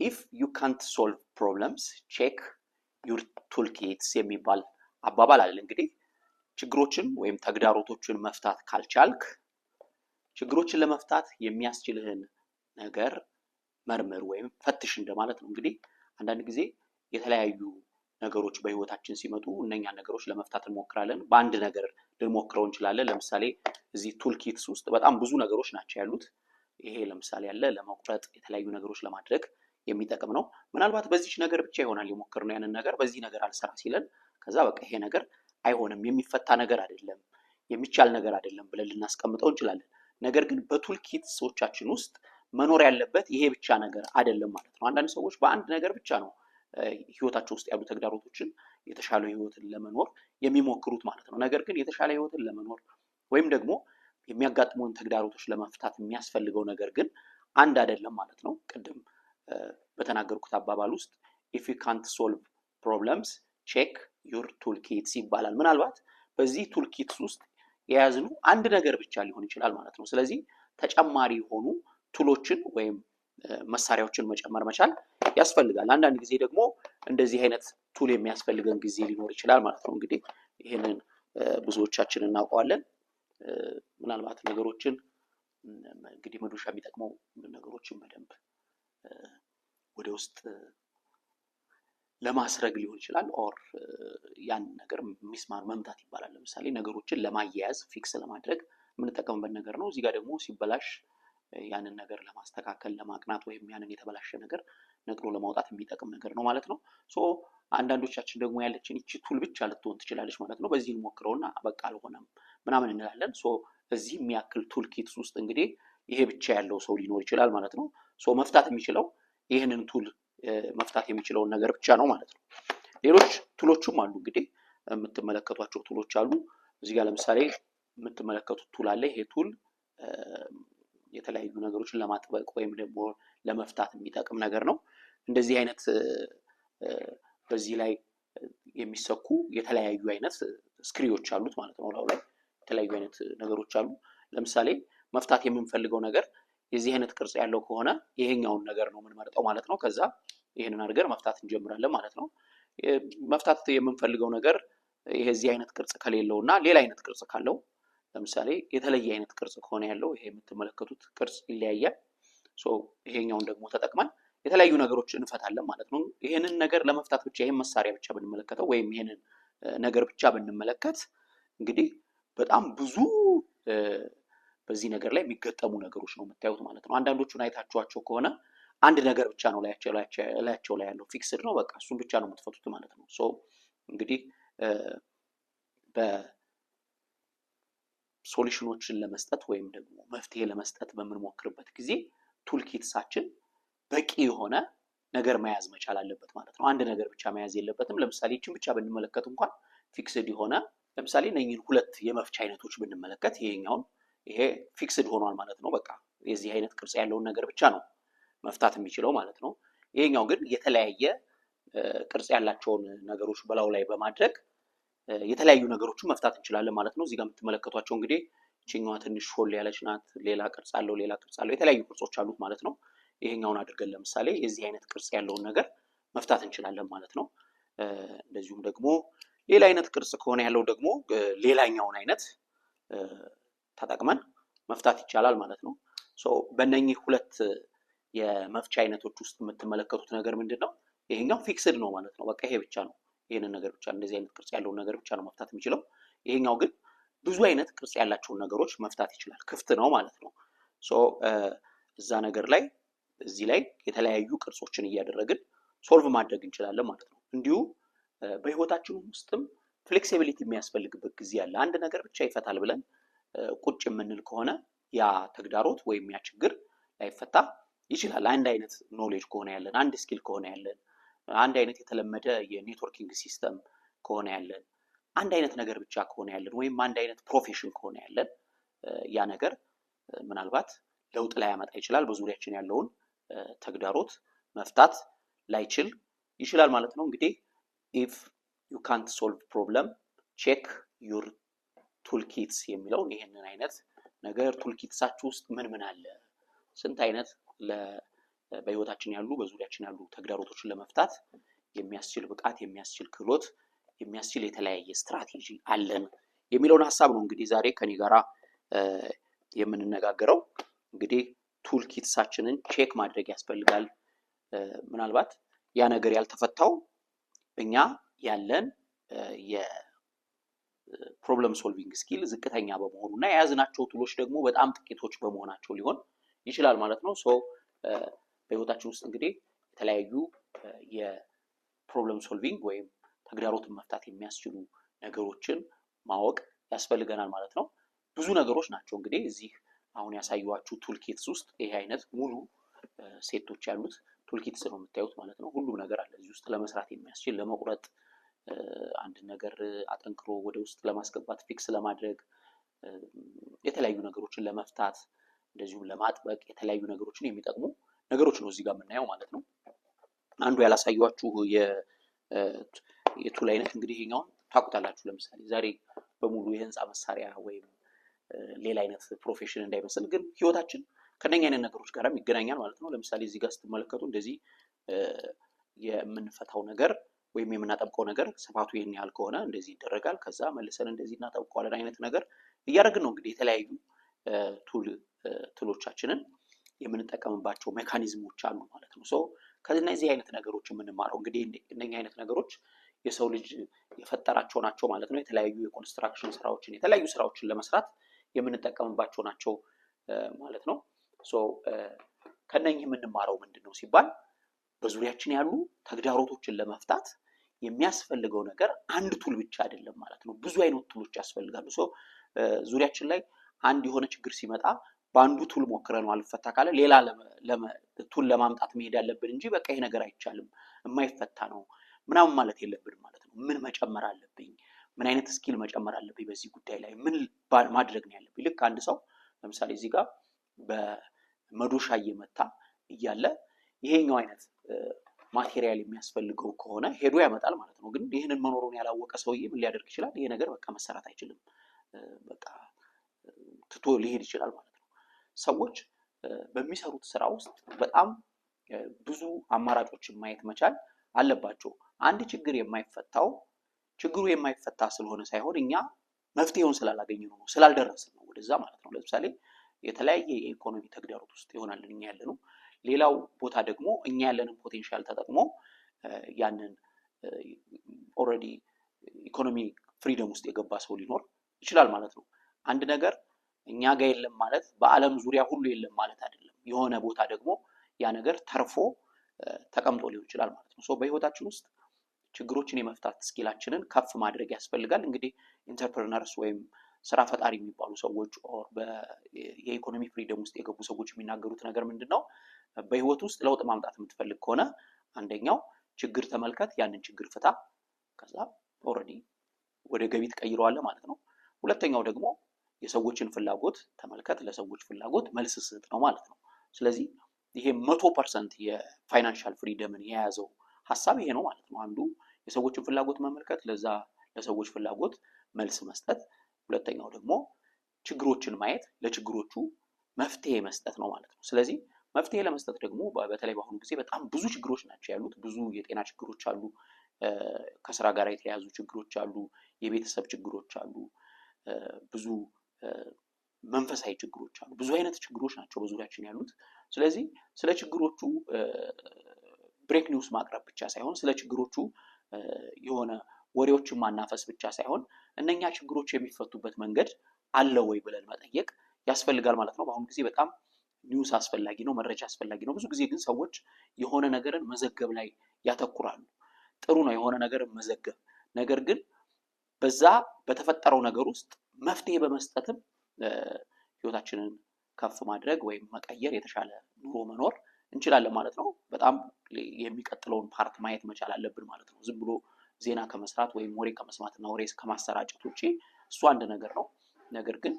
if you can't solve problems check your toolkits የሚባል አባባል አለ። እንግዲህ ችግሮችን ወይም ተግዳሮቶችን መፍታት ካልቻልክ ችግሮችን ለመፍታት የሚያስችልህን ነገር መርምር ወይም ፈትሽ እንደማለት ነው። እንግዲህ አንዳንድ ጊዜ የተለያዩ ነገሮች በህይወታችን ሲመጡ እነኛ ነገሮች ለመፍታት እንሞክራለን። በአንድ ነገር ልንሞክረው እንችላለን። ለምሳሌ እዚህ ቱልኪትስ ውስጥ በጣም ብዙ ነገሮች ናቸው ያሉት። ይሄ ለምሳሌ ያለ ለመቁረጥ የተለያዩ ነገሮች ለማድረግ የሚጠቅም ነው። ምናልባት በዚህ ነገር ብቻ ይሆናል የሞከርነው ያንን ነገር በዚህ ነገር አልሰራ ሲለን ከዛ በቃ ይሄ ነገር አይሆንም የሚፈታ ነገር አይደለም የሚቻል ነገር አይደለም ብለን ልናስቀምጠው እንችላለን። ነገር ግን በቱልኪትሶቻችን ውስጥ መኖር ያለበት ይሄ ብቻ ነገር አይደለም ማለት ነው። አንዳንድ ሰዎች በአንድ ነገር ብቻ ነው ህይወታቸው ውስጥ ያሉ ተግዳሮቶችን የተሻለ ህይወትን ለመኖር የሚሞክሩት ማለት ነው። ነገር ግን የተሻለ ህይወትን ለመኖር ወይም ደግሞ የሚያጋጥሙን ተግዳሮቶች ለመፍታት የሚያስፈልገው ነገር ግን አንድ አይደለም ማለት ነው። ቅድም በተናገርኩት አባባል ውስጥ if you can't solve problems check your toolkits ይባላል። ምናልባት በዚህ ቱልኪትስ ውስጥ የያዝነው አንድ ነገር ብቻ ሊሆን ይችላል ማለት ነው። ስለዚህ ተጨማሪ የሆኑ ቱሎችን ወይም መሳሪያዎችን መጨመር መቻል ያስፈልጋል። አንዳንድ ጊዜ ደግሞ እንደዚህ አይነት ቱል የሚያስፈልገን ጊዜ ሊኖር ይችላል ማለት ነው። እንግዲህ ይሄንን ብዙዎቻችን እናውቀዋለን። ምናልባት ነገሮችን እንግዲህ መዶሻ የሚጠቅመው ነገሮችን በደንብ ወደ ውስጥ ለማስረግ ሊሆን ይችላል ኦር ያን ነገር ሚስማር መምታት ይባላል። ለምሳሌ ነገሮችን ለማያያዝ ፊክስ ለማድረግ የምንጠቀምበት ነገር ነው። እዚህ ጋር ደግሞ ሲበላሽ ያንን ነገር ለማስተካከል ለማቅናት ወይም ያንን የተበላሸ ነገር ነቅሎ ለማውጣት የሚጠቅም ነገር ነው ማለት ነው። ሶ አንዳንዶቻችን ደግሞ ያለችን እቺ ቱል ብቻ ልትሆን ትችላለች ማለት ነው። በዚህ እንሞክረውና በቃ አልሆነም ምናምን እንላለን። ሶ እዚህ የሚያክል ቱል ኪትስ ውስጥ እንግዲህ ይሄ ብቻ ያለው ሰው ሊኖር ይችላል ማለት ነው። ሶ መፍታት የሚችለው ይሄንን ቱል መፍታት የሚችለውን ነገር ብቻ ነው ማለት ነው። ሌሎች ቱሎችም አሉ። እንግዲህ የምትመለከቷቸው ቱሎች አሉ። እዚህ ጋር ለምሳሌ የምትመለከቱት ቱል አለ። ይሄ ቱል የተለያዩ ነገሮችን ለማጥበቅ ወይም ደግሞ ለመፍታት የሚጠቅም ነገር ነው። እንደዚህ አይነት በዚህ ላይ የሚሰኩ የተለያዩ አይነት ስክሪዎች አሉት ማለት ነው። ላይ የተለያዩ አይነት ነገሮች አሉ። ለምሳሌ መፍታት የምንፈልገው ነገር የዚህ አይነት ቅርጽ ያለው ከሆነ ይሄኛውን ነገር ነው የምንመርጠው ማለት ነው። ከዛ ይሄንን አድርገን መፍታት እንጀምራለን ማለት ነው። መፍታት የምንፈልገው ነገር ይሄዚህ አይነት ቅርጽ ከሌለውና ሌላ አይነት ቅርጽ ካለው ለምሳሌ የተለየ አይነት ቅርጽ ከሆነ ያለው ይሄ የምትመለከቱት ቅርጽ ይለያያል። ሶ ይሄኛውን ደግሞ ተጠቅመን የተለያዩ ነገሮችን እንፈታለን ማለት ነው። ይሄንን ነገር ለመፍታት ብቻ ይሄን መሳሪያ ብቻ ብንመለከተው ወይም ይሄንን ነገር ብቻ ብንመለከት እንግዲህ በጣም ብዙ በዚህ ነገር ላይ የሚገጠሙ ነገሮች ነው የምታዩት ማለት ነው። አንዳንዶቹን አይታችኋቸው ከሆነ አንድ ነገር ብቻ ነው ላያቸው ላይ ያለው ፊክስድ ነው በቃ እሱን ብቻ ነው የምትፈቱት ማለት ነው። ሶ እንግዲህ በሶሉሽኖችን ለመስጠት ወይም ደግሞ መፍትሄ ለመስጠት በምንሞክርበት ጊዜ ቱልኪትሳችን በቂ የሆነ ነገር መያዝ መቻል አለበት ማለት ነው። አንድ ነገር ብቻ መያዝ የለበትም። ለምሳሌ እቺን ብቻ ብንመለከት እንኳን ፊክስድ የሆነ ለምሳሌ እነኚህን ሁለት የመፍቻ አይነቶች ብንመለከት ይሄኛውን ይሄ ፊክስድ ሆኗል ማለት ነው። በቃ የዚህ አይነት ቅርጽ ያለውን ነገር ብቻ ነው መፍታት የሚችለው ማለት ነው። ይሄኛው ግን የተለያየ ቅርጽ ያላቸውን ነገሮች በላዩ ላይ በማድረግ የተለያዩ ነገሮችን መፍታት እንችላለን ማለት ነው። እዚህ ጋር የምትመለከቷቸው እንግዲህ እቺኛዋ ትንሽ ሾል ያለች ናት። ሌላ ቅርጽ አለው፣ ሌላ ቅርጽ አለው፣ የተለያዩ ቅርጾች አሉት ማለት ነው። ይሄኛውን አድርገን ለምሳሌ የዚህ አይነት ቅርጽ ያለውን ነገር መፍታት እንችላለን ማለት ነው። እንደዚሁም ደግሞ ሌላ አይነት ቅርጽ ከሆነ ያለው ደግሞ ሌላኛውን አይነት ተጠቅመን መፍታት ይቻላል ማለት ነው። ሶ በእነኚህ ሁለት የመፍቻ አይነቶች ውስጥ የምትመለከቱት ነገር ምንድነው? ይሄኛው ፊክስድ ነው ማለት ነው። በቃ ይሄ ብቻ ነው ይሄንን ነገር ብቻ እንደዚህ አይነት ቅርጽ ያለውን ነገር ብቻ ነው መፍታት የሚችለው። ይሄኛው ግን ብዙ አይነት ቅርጽ ያላቸውን ነገሮች መፍታት ይችላል፣ ክፍት ነው ማለት ነው። ሶ እዛ ነገር ላይ እዚህ ላይ የተለያዩ ቅርጾችን እያደረግን ሶልቭ ማድረግ እንችላለን ማለት ነው። እንዲሁ በህይወታችን ውስጥም ፍሌክሲቢሊቲ የሚያስፈልግበት ጊዜ አለ። አንድ ነገር ብቻ ይፈታል ብለን ቁጭ የምንል ከሆነ ያ ተግዳሮት ወይም ያ ችግር ላይፈታ ይችላል። አንድ አይነት ኖሌጅ ከሆነ ያለን፣ አንድ ስኪል ከሆነ ያለን፣ አንድ አይነት የተለመደ የኔትወርኪንግ ሲስተም ከሆነ ያለን፣ አንድ አይነት ነገር ብቻ ከሆነ ያለን ወይም አንድ አይነት ፕሮፌሽን ከሆነ ያለን ያ ነገር ምናልባት ለውጥ ላይ ያመጣ ይችላል። በዙሪያችን ያለውን ተግዳሮት መፍታት ላይችል ይችላል ማለት ነው። እንግዲህ if you can't solve problem check your toolkits የሚለውን ይሄንን አይነት ነገር ቱልኪትሳችሁ ውስጥ ምን ምን አለ፣ ስንት አይነት በህይወታችን ያሉ በዙሪያችን ያሉ ተግዳሮቶችን ለመፍታት የሚያስችል ብቃት፣ የሚያስችል ክህሎት፣ የሚያስችል የተለያየ ስትራቴጂ አለን የሚለውን ሀሳብ ነው እንግዲህ ዛሬ ከኔ ጋራ የምንነጋገረው። እንግዲህ ቱል ኪትሳችንን ቼክ ማድረግ ያስፈልጋል። ምናልባት ያ ነገር ያልተፈታው እኛ ያለን የፕሮብለም ሶልቪንግ ስኪል ዝቅተኛ በመሆኑና የያዝናቸው ቱሎች ደግሞ በጣም ጥቂቶች በመሆናቸው ሊሆን ይችላል ማለት ነው። በህይወታችን ውስጥ እንግዲህ የተለያዩ የፕሮብለም ሶልቪንግ ወይም ተግዳሮትን መፍታት የሚያስችሉ ነገሮችን ማወቅ ያስፈልገናል ማለት ነው። ብዙ ነገሮች ናቸው እንግዲህ እዚህ አሁን ያሳየኋችሁ ቱልኪትስ ውስጥ ይሄ አይነት ሙሉ ሴቶች ያሉት ቱልኪትስ ነው የምታዩት ማለት ነው። ሁሉም ነገር አለ እዚህ ውስጥ ለመስራት የሚያስችል ለመቁረጥ፣ አንድ ነገር አጠንክሮ ወደ ውስጥ ለማስገባት፣ ፊክስ ለማድረግ፣ የተለያዩ ነገሮችን ለመፍታት፣ እንደዚሁም ለማጥበቅ የተለያዩ ነገሮችን የሚጠቅሙ ነገሮች ነው እዚህ ጋር የምናየው ማለት ነው። አንዱ ያላሳያችሁ የቱል አይነት እንግዲህ ይሄኛውን ታውቁታላችሁ። ለምሳሌ ዛሬ በሙሉ የህንፃ መሳሪያ ወይም ሌላ አይነት ፕሮፌሽን እንዳይመስል ግን ህይወታችን ከነኛ አይነት ነገሮች ጋርም ይገናኛል ማለት ነው። ለምሳሌ እዚህ ጋር ስትመለከቱ እንደዚህ የምንፈታው ነገር ወይም የምናጠብቀው ነገር ስፋቱ ይሄን ያህል ከሆነ እንደዚህ ይደረጋል። ከዛ መልሰን እንደዚህ እናጠብቀዋለን አይነት ነገር እያደረግን ነው እንግዲህ የተለያዩ ቱሎቻችንን የምንጠቀምባቸው ሜካኒዝሞች አሉ ማለት ነው። ከነዚህ አይነት ነገሮች የምንማረው እንግዲህ እነኛ አይነት ነገሮች የሰው ልጅ የፈጠራቸው ናቸው ማለት ነው። የተለያዩ የኮንስትራክሽን ስራዎችን የተለያዩ ስራዎችን ለመስራት የምንጠቀምባቸው ናቸው ማለት ነው። ከነኚህ የምንማረው ምንድነው ሲባል በዙሪያችን ያሉ ተግዳሮቶችን ለመፍታት የሚያስፈልገው ነገር አንድ ቱል ብቻ አይደለም ማለት ነው። ብዙ አይነት ቱሎች ያስፈልጋሉ። ዙሪያችን ላይ አንድ የሆነ ችግር ሲመጣ በአንዱ ቱል ሞክረን አልፈታ ካለ ሌላ ቱል ለማምጣት መሄድ ያለብን እንጂ በቃ ይሄ ነገር አይቻልም የማይፈታ ነው ምናምን ማለት የለብንም ማለት ነው። ምን መጨመር አለብኝ፣ ምን አይነት ስኪል መጨመር አለብኝ፣ በዚህ ጉዳይ ላይ ምን ማድረግ ነው ያለብኝ። ልክ አንድ ሰው ለምሳሌ እዚህ ጋር በመዶሻ እየመታ እያለ ይሄኛው አይነት ማቴሪያል የሚያስፈልገው ከሆነ ሄዶ ያመጣል ማለት ነው። ግን ይህንን መኖሩን ያላወቀ ሰውዬ ምን ሊያደርግ ይችላል? ይሄ ነገር በቃ መሰራት አይችልም፣ በቃ ትቶ ሊሄድ ይችላል ማለት ነው። ሰዎች በሚሰሩት ስራ ውስጥ በጣም ብዙ አማራጮችን ማየት መቻል አለባቸው። አንድ ችግር የማይፈታው ችግሩ የማይፈታ ስለሆነ ሳይሆን እኛ መፍትሄውን ስላላገኘነው ነው፣ ስላልደረስን ነው ወደዛ ማለት ነው። ለምሳሌ የተለያየ የኢኮኖሚ ተግዳሮት ውስጥ ይሆናል እኛ ያለነው። ሌላው ቦታ ደግሞ እኛ ያለንን ፖቴንሻል ተጠቅሞ ያንን ኦልሬዲ ኢኮኖሚ ፍሪደም ውስጥ የገባ ሰው ሊኖር ይችላል ማለት ነው። አንድ ነገር እኛ ጋር የለም ማለት በዓለም ዙሪያ ሁሉ የለም ማለት አይደለም። የሆነ ቦታ ደግሞ ያ ነገር ተርፎ ተቀምጦ ሊሆን ይችላል ማለት ነው። በህይወታችን ውስጥ ችግሮችን የመፍታት ስኪላችንን ከፍ ማድረግ ያስፈልጋል። እንግዲህ ኢንተርፕረነርስ ወይም ስራ ፈጣሪ የሚባሉ ሰዎች የኢኮኖሚ ፍሪደም ውስጥ የገቡ ሰዎች የሚናገሩት ነገር ምንድነው? በህይወት ውስጥ ለውጥ ማምጣት የምትፈልግ ከሆነ አንደኛው ችግር ተመልከት፣ ያንን ችግር ፍታ፣ ከዛ ኦልሬዲ ወደ ገቢ ትቀይረዋለህ ማለት ነው። ሁለተኛው ደግሞ የሰዎችን ፍላጎት ተመልከት፣ ለሰዎች ፍላጎት መልስ ስጥ ነው ማለት ነው። ስለዚህ ይሄ 100% የፋይናንሻል ፍሪደምን የያዘው ሀሳብ ይሄ ነው ማለት ነው። አንዱ የሰዎችን ፍላጎት መመልከት፣ ለዛ ለሰዎች ፍላጎት መልስ መስጠት፣ ሁለተኛው ደግሞ ችግሮችን ማየት፣ ለችግሮቹ መፍትሄ መስጠት ነው ማለት ነው። ስለዚህ መፍትሄ ለመስጠት ደግሞ በተለይ በአሁኑ ጊዜ በጣም ብዙ ችግሮች ናቸው ያሉት። ብዙ የጤና ችግሮች አሉ፣ ከስራ ጋር የተያያዙ ችግሮች አሉ፣ የቤተሰብ ችግሮች አሉ፣ ብዙ መንፈሳዊ ችግሮች አሉ። ብዙ አይነት ችግሮች ናቸው በዙሪያችን ያሉት። ስለዚህ ስለ ችግሮቹ ብሬክ ኒውስ ማቅረብ ብቻ ሳይሆን ስለ ችግሮቹ የሆነ ወሬዎችን ማናፈስ ብቻ ሳይሆን እነኛ ችግሮች የሚፈቱበት መንገድ አለ ወይ ብለን መጠየቅ ያስፈልጋል ማለት ነው። በአሁኑ ጊዜ በጣም ኒውስ አስፈላጊ ነው፣ መረጃ አስፈላጊ ነው። ብዙ ጊዜ ግን ሰዎች የሆነ ነገርን መዘገብ ላይ ያተኩራሉ። ጥሩ ነው የሆነ ነገርን መዘገብ፣ ነገር ግን በዛ በተፈጠረው ነገር ውስጥ መፍትሄ በመስጠትም ህይወታችንን ከፍ ማድረግ ወይም መቀየር፣ የተሻለ ኑሮ መኖር እንችላለን ማለት ነው። በጣም የሚቀጥለውን ፓርት ማየት መቻል አለብን ማለት ነው። ዝም ብሎ ዜና ከመስራት ወይም ወሬ ከመስማትና ወሬ ከማሰራጨት ውጪ እሱ አንድ ነገር ነው። ነገር ግን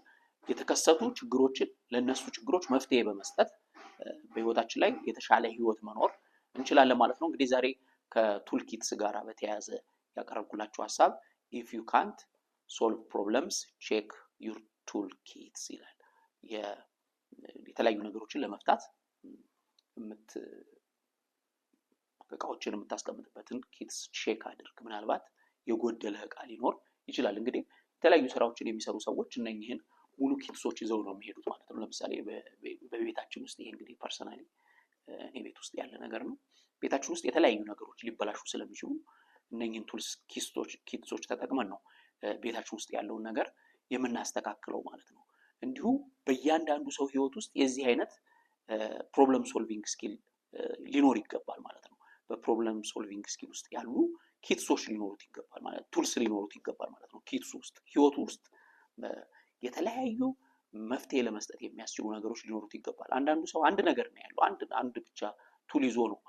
የተከሰቱ ችግሮችን ለነሱ ችግሮች መፍትሄ በመስጠት በህይወታችን ላይ የተሻለ ህይወት መኖር እንችላለን ማለት ነው። እንግዲህ ዛሬ ከቱልኪትስ ጋር በተያያዘ ያቀረብኩላችሁ ሀሳብ if you can't solve problems check your toolkits ይላል። የተለያዩ ነገሮችን ለመፍታት እቃዎችን የምታስቀምጥበትን ኪትስ ቼክ አድርግ። ምናልባት የጎደለ እቃ ሊኖር ይችላል። እንግዲህ የተለያዩ ስራዎችን የሚሰሩ ሰዎች እነኚህን ሙሉ ኪትሶች ይዘው ነው የሚሄዱት ማለት ነው። ለምሳሌ በቤታችን ውስጥ ይሄ እንግዲህ ፐርሰናሊ እኔ ቤት ውስጥ ያለ ነገር ነው። ቤታችን ውስጥ የተለያዩ ነገሮች ሊበላሹ ስለሚችሉ እነኚህን ቱልስ ኪትሶች ተጠቅመን ነው ቤታችን ውስጥ ያለውን ነገር የምናስተካክለው ማለት ነው። እንዲሁ በእያንዳንዱ ሰው ህይወት ውስጥ የዚህ አይነት ፕሮብለም ሶልቪንግ ስኪል ሊኖር ይገባል ማለት ነው። በፕሮብለም ሶልቪንግ ስኪል ውስጥ ያሉ ኪትሶች ሊኖሩት ይገባል ማለት ቱልስ ሊኖሩት ይገባል ማለት ነው። ኪትስ ውስጥ ህይወቱ ውስጥ የተለያዩ መፍትሄ ለመስጠት የሚያስችሉ ነገሮች ሊኖሩት ይገባል። አንዳንዱ ሰው አንድ ነገር ነው ያለው፣ አንድ ብቻ ቱል ይዞ ነው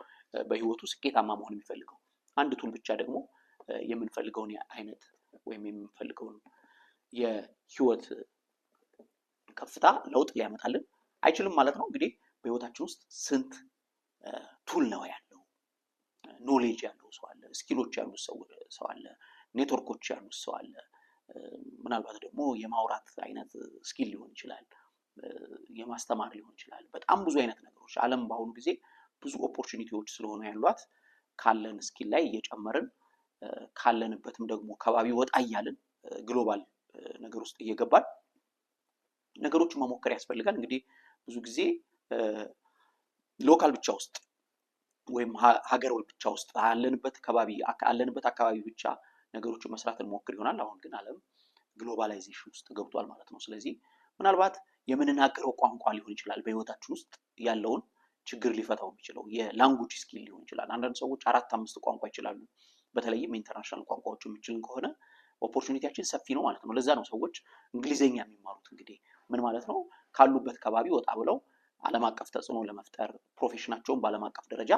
በህይወቱ ስኬታማ መሆን የሚፈልገው። አንድ ቱል ብቻ ደግሞ የምንፈልገውን አይነት ወይም የምንፈልገውን የህይወት ከፍታ ለውጥ ሊያመጣልን አይችልም ማለት ነው። እንግዲህ በህይወታችን ውስጥ ስንት ቱል ነው ያለው? ኖሌጅ ያለው ሰው አለ፣ ስኪሎች ያሉት ሰው አለ፣ ኔትወርኮች ያሉት ሰው አለ። ምናልባት ደግሞ የማውራት አይነት ስኪል ሊሆን ይችላል፣ የማስተማር ሊሆን ይችላል። በጣም ብዙ አይነት ነገሮች ዓለም በአሁኑ ጊዜ ብዙ ኦፖርቹኒቲዎች ስለሆነ ያሏት ካለን ስኪል ላይ እየጨመርን ካለንበትም ደግሞ ከባቢ ወጣ እያልን ግሎባል ነገር ውስጥ እየገባን ነገሮችን መሞከር ያስፈልጋል። እንግዲህ ብዙ ጊዜ ሎካል ብቻ ውስጥ ወይም ሀገራዊ ብቻ ውስጥ አለንበት አካባቢ ብቻ ነገሮችን መስራት እንሞክር ይሆናል። አሁን ግን ዓለም ግሎባላይዜሽን ውስጥ ገብቷል ማለት ነው። ስለዚህ ምናልባት የምንናገረው ቋንቋ ሊሆን ይችላል በህይወታችን ውስጥ ያለውን ችግር ሊፈታው የሚችለው የላንጉጅ ስኪል ሊሆን ይችላል። አንዳንድ ሰዎች 4-5 ቋንቋ ይችላሉ። በተለይም ኢንተርናሽናል ቋንቋዎች የሚችልን ከሆነ ኦፖርቹኒቲያችን ሰፊ ነው ማለት ነው። ለዛ ነው ሰዎች እንግሊዘኛ የሚማሩት። እንግዲህ ምን ማለት ነው? ካሉበት ከባቢ ወጣ ብለው ዓለም አቀፍ ተጽዕኖ ለመፍጠር ፕሮፌሽናቸውን በዓለም አቀፍ ደረጃ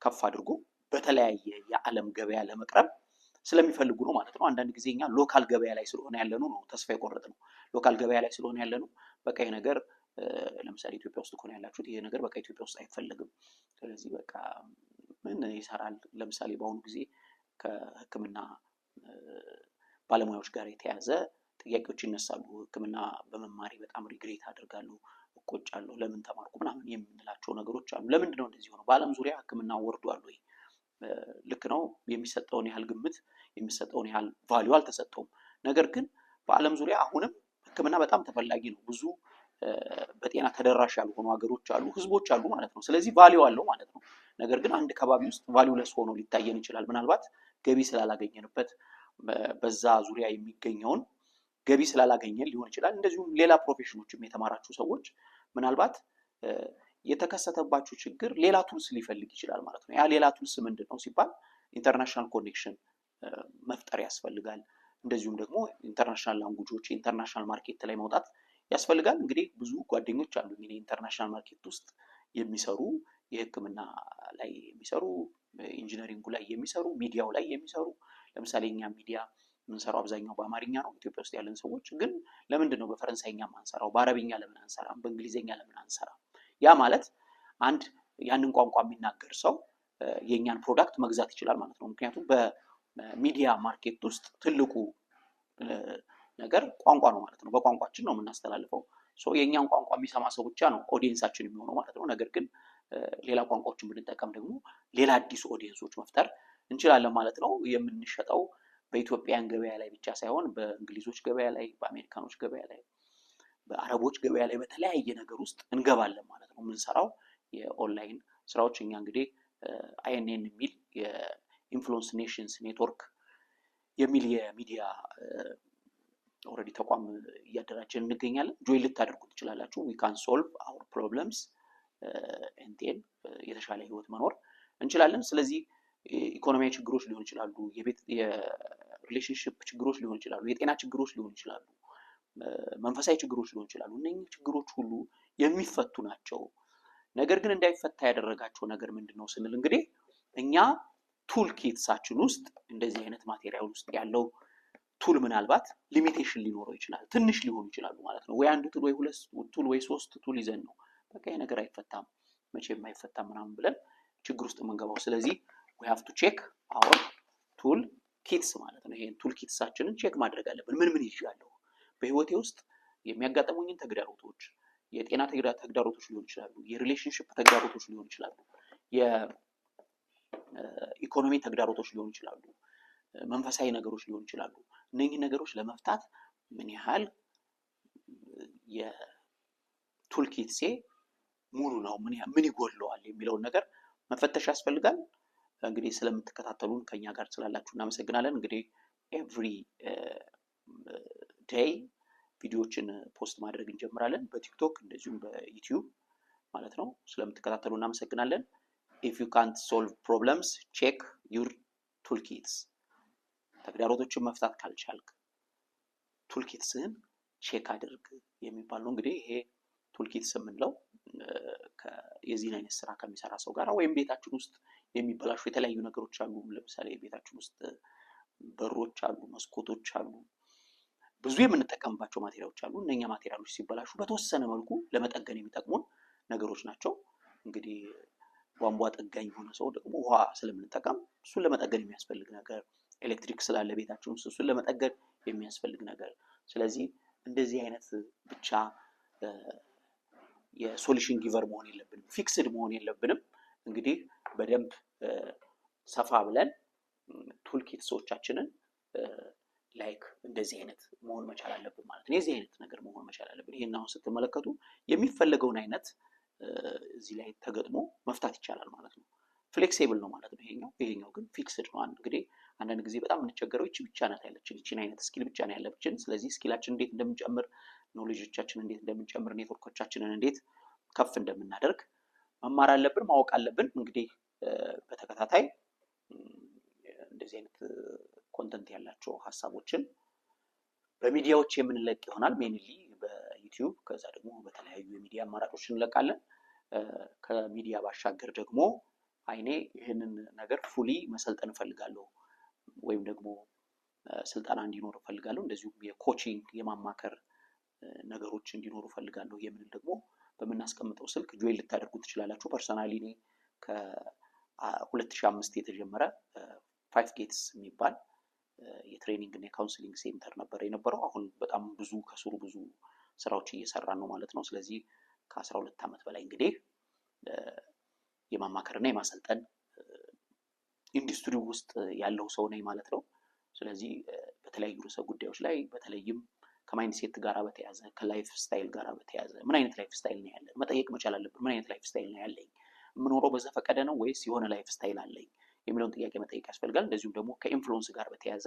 ከፍ አድርጎ በተለያየ የዓለም ገበያ ለመቅረብ ስለሚፈልጉ ነው ማለት ነው። አንዳንድ ጊዜ እኛ ሎካል ገበያ ላይ ስለሆነ ያለነው ነው ተስፋ የቆረጥነው። ሎካል ገበያ ላይ ስለሆነ ያለነው በቃ ይሄ ነገር ለምሳሌ ኢትዮጵያ ውስጥ ከሆነ ያላችሁት ይሄ ነገር በቃ ኢትዮጵያ ውስጥ አይፈለግም፣ ስለዚህ በቃ ምን ይሰራል? ለምሳሌ በአሁኑ ጊዜ ከሕክምና ባለሙያዎች ጋር የተያዘ ጥያቄዎች ይነሳሉ። ሕክምና በመማሪ በጣም ሪግሬት አድርጋለሁ፣ እቆጫለሁ፣ ለምን ተማርኩ ምናምን የምንላቸው ነገሮች አሉ። ለምንድን ነው እንደዚህ ሆነው? በዓለም ዙሪያ ሕክምና ወርዷል ወይ? ልክ ነው። የሚሰጠውን ያህል ግምት የሚሰጠውን ያህል ቫልዩ አልተሰጠውም። ነገር ግን በዓለም ዙሪያ አሁንም ሕክምና በጣም ተፈላጊ ነው። ብዙ በጤና ተደራሽ ያልሆኑ ሀገሮች አሉ፣ ህዝቦች አሉ ማለት ነው። ስለዚህ ቫልዩ አለው ማለት ነው። ነገር ግን አንድ ከባቢ ውስጥ ቫልዩለስ ሆኖ ሊታየን ይችላል። ምናልባት ገቢ ስላላገኘንበት በዛ ዙሪያ የሚገኘውን ገቢ ስላላገኘን ሊሆን ይችላል። እንደዚሁም ሌላ ፕሮፌሽኖችም የተማራችሁ ሰዎች ምናልባት የተከሰተባችሁ ችግር ሌላ ቱልስ ሊፈልግ ይችላል ማለት ነው። ያ ሌላ ቱልስ ምንድን ነው ሲባል ኢንተርናሽናል ኮኔክሽን መፍጠር ያስፈልጋል። እንደዚሁም ደግሞ ኢንተርናሽናል ላንጉጆች ኢንተርናሽናል ማርኬት ላይ መውጣት ያስፈልጋል። እንግዲህ ብዙ ጓደኞች አሉ ኢንተርናሽናል ማርኬት ውስጥ የሚሰሩ፣ የህክምና ላይ የሚሰሩ፣ ኢንጂነሪንጉ ላይ የሚሰሩ፣ ሚዲያው ላይ የሚሰሩ። ለምሳሌ እኛ ሚዲያ የምንሰራው አብዛኛው በአማርኛ ነው። ኢትዮጵያ ውስጥ ያለን ሰዎች ግን ለምንድን ነው በፈረንሳይኛ ማንሰራው? በአረብኛ ለምን አንሰራም? በእንግሊዝኛ ለምን አንሰራም? ያ ማለት አንድ ያንን ቋንቋ የሚናገር ሰው የእኛን ፕሮዳክት መግዛት ይችላል ማለት ነው። ምክንያቱም በሚዲያ ማርኬት ውስጥ ትልቁ ነገር ቋንቋ ነው ማለት ነው። በቋንቋችን ነው የምናስተላልፈው። የእኛን ቋንቋ የሚሰማ ሰው ብቻ ነው ኦዲየንሳችን የሚሆነው ማለት ነው። ነገር ግን ሌላ ቋንቋዎችን ብንጠቀም ደግሞ ሌላ አዲስ ኦዲየንሶች መፍጠር እንችላለን ማለት ነው። የምንሸጠው በኢትዮጵያን ገበያ ላይ ብቻ ሳይሆን በእንግሊዞች ገበያ ላይ፣ በአሜሪካኖች ገበያ ላይ፣ በአረቦች ገበያ ላይ በተለያየ ነገር ውስጥ እንገባለን ማለት ነው። የምንሰራው የኦንላይን ስራዎች እኛ እንግዲህ አይኤንኤን የሚል የኢንፍሉዌንስ ኔሽንስ ኔትወርክ የሚል የሚዲያ ኦልሬዲ ተቋም እያደራጀን እንገኛለን። ጆይን ልታደርጉ ትችላላችሁ። ዊ ካን ሶልቭ አወር ፕሮብለምስ ኤንቴን የተሻለ ህይወት መኖር እንችላለን። ስለዚህ ኢኮኖሚያዊ ችግሮች ሊሆን ይችላሉ፣ የሪሌሽንሽፕ ችግሮች ሊሆን ይችላሉ፣ የጤና ችግሮች ሊሆን ይችላሉ፣ መንፈሳዊ ችግሮች ሊሆን ይችላሉ። እነኚህ ችግሮች ሁሉ የሚፈቱ ናቸው። ነገር ግን እንዳይፈታ ያደረጋቸው ነገር ምንድነው ስንል እንግዲህ እኛ ቱል ኪትሳችን ውስጥ እንደዚህ አይነት ማቴሪያል ውስጥ ያለው ቱል ምናልባት ሊሚቴሽን ሊኖረው ይችላል። ትንሽ ሊሆኑ ይችላሉ ማለት ነው። ወይ አንድ ቱል ወይ ሁለት ቱል ወይ 3 ቱል ይዘን ነው በቃ ይሄ ነገር አይፈታም መቼም አይፈታም ምናምን ብለን ችግር ውስጥ የምንገባው። ስለዚህ we have to check our tool kits ማለት ነው። ይሄን ቱል ኪትሳችንን ቼክ ማድረግ አለብን። ምን ይችላል በህይወቴ ውስጥ የሚያጋጥሙኝን ተግዳሮቶች፣ የጤና ተግዳሮቶች ሊሆኑ ይችላሉ፣ የሪሌሽንሽፕ ተግዳሮቶች ሊሆኑ ይችላሉ፣ የኢኮኖሚ ተግዳሮቶች ሊሆኑ ይችላሉ፣ መንፈሳዊ ነገሮች ሊሆኑ ይችላሉ። እነኚህ ነገሮች ለመፍታት ምን ያህል የቱልኪትሴ ሙሉ ነው፣ ምን ይጎድለዋል የሚለውን ነገር መፈተሽ ያስፈልጋል። እንግዲህ ስለምትከታተሉን ከኛ ጋር ስላላችሁ እናመሰግናለን። እንግዲህ ኤቭሪ ዴይ ቪዲዮዎችን ፖስት ማድረግ እንጀምራለን በቲክቶክ እንደዚሁም በዩቲዩብ ማለት ነው። ስለምትከታተሉ እናመሰግናለን። ኢፍ ዩ ካንት ሶልቭ ፕሮብለምስ ቼክ ዩር ቱልኪትስ። ተግዳሮቶችን መፍታት ካልቻልክ ቱልኪትስህን ቼክ አድርግ የሚባል ነው። እንግዲህ ይሄ ቱልኪትስ የምንለው የዚህን አይነት ስራ ከሚሰራ ሰው ጋር ወይም ቤታችን ውስጥ የሚበላሹ የተለያዩ ነገሮች አሉ። ለምሳሌ ቤታችን ውስጥ በሮች አሉ፣ መስኮቶች አሉ፣ ብዙ የምንጠቀምባቸው ማቴሪያሎች አሉ። እነኛ ማቴሪያሎች ሲበላሹ በተወሰነ መልኩ ለመጠገን የሚጠቅሙን ነገሮች ናቸው። እንግዲህ ቧንቧ ጠጋኝ የሆነ ሰው ደግሞ ውሃ ስለምንጠቀም እሱን ለመጠገን የሚያስፈልግ ነገር፣ ኤሌክትሪክ ስላለ ቤታችን ውስጥ እሱን ለመጠገን የሚያስፈልግ ነገር። ስለዚህ እንደዚህ አይነት ብቻ የሶሉሽን ጊቨር መሆን የለብንም፣ ፊክስድ መሆን የለብንም። እንግዲህ በደንብ ሰፋ ብለን ቱልኪትሶቻችንን ላይክ እንደዚህ አይነት መሆን መቻል አለብን ማለት ነው። የዚህ አይነት ነገር መሆን መቻል አለብን። ይሄን አሁን ስትመለከቱ የሚፈለገውን አይነት እዚህ ላይ ተገጥሞ መፍታት ይቻላል ማለት ነው። ፍሌክሲብል ነው ማለት ነው። ይሄኛው ግን ፊክስድ ነው። እንግዲህ አንዳንድ ጊዜ በጣም የምንቸገረው ይቺ ብቻ ናት ያለችን፣ ይቺን አይነት ስኪል ብቻ ነው ያለችን። ስለዚህ ስኪላችን እንዴት እንደምንጨምር፣ ኖሌጆቻችን እንዴት እንደምንጨምር፣ ኔትወርኮቻችንን እንዴት ከፍ እንደምናደርግ መማር አለብን፣ ማወቅ አለብን። እንግዲህ በተከታታይ እንደዚህ አይነት ኮንተንት ያላቸው ሀሳቦችን በሚዲያዎች የምንለቅ ይሆናል። ሜንሊ በዩቲዩብ፣ ከዛ ደግሞ በተለያዩ የሚዲያ አማራጮች እንለቃለን። ከሚዲያ ባሻገር ደግሞ አይኔ ይህንን ነገር ፉሊ መሰልጠን እፈልጋለሁ ወይም ደግሞ ስልጠና እንዲኖር እፈልጋለሁ፣ እንደዚሁም የኮቺንግ የማማከር ነገሮች እንዲኖሩ እፈልጋለሁ የምንል ደግሞ በምናስቀምጠው ስልክ ጆይን ልታደርጉ ትችላላችሁ። ፐርሰናሊ እኔ ከ2005 የተጀመረ 5 ጌትስ የሚባል የትሬኒንግ እና የካውንስሊንግ ሴንተር ነበር የነበረው። አሁን በጣም ብዙ ከስሩ ብዙ ስራዎች እየሰራን ነው ማለት ነው። ስለዚህ ከ12 ዓመት በላይ እንግዲህ የማማከርና የማሰልጠን ኢንዱስትሪ ውስጥ ያለው ሰው ነኝ ማለት ነው። ስለዚህ በተለያዩ ርዕሰ ጉዳዮች ላይ በተለይም ከማይንድሴት ጋር በተያዘ ከላይፍ ስታይል ጋር በተያዘ ምን አይነት ላይፍ ስታይል ነው ያለን መጠየቅ መቻል አለብን። ምን አይነት ላይፍ ስታይል ነው ያለኝ? የምኖረው በዘፈቀደ ነው ወይስ የሆነ ላይፍ ስታይል አለኝ የሚለውን ጥያቄ መጠየቅ ያስፈልጋል። እንደዚሁም ደግሞ ከኢንፍሉዌንስ ጋር በተያዘ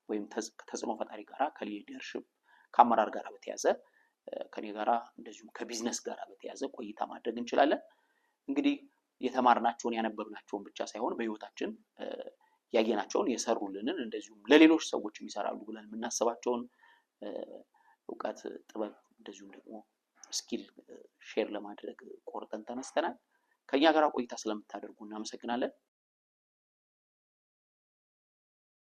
ወይም ከተጽዕኖ ፈጣሪ ጋር፣ ከሊደርሺፕ ከአመራር ጋር በተያዘ ከኔ ጋራ እንደዚሁም ከቢዝነስ ጋር በተያዘ ቆይታ ማድረግ እንችላለን። እንግዲህ የተማርናቸውን ያነበብናቸውን ብቻ ሳይሆን በህይወታችን ያየናቸውን የሰሩልንን እንደዚሁም ለሌሎች ሰዎች ይሰራሉ ብለን የምናስባቸውን እውቀት፣ ጥበብ እንደዚሁም ደግሞ ስኪል ሼር ለማድረግ ቆርጠን ተነስተናል። ከኛ ጋር ቆይታ ስለምታደርጉ እናመሰግናለን።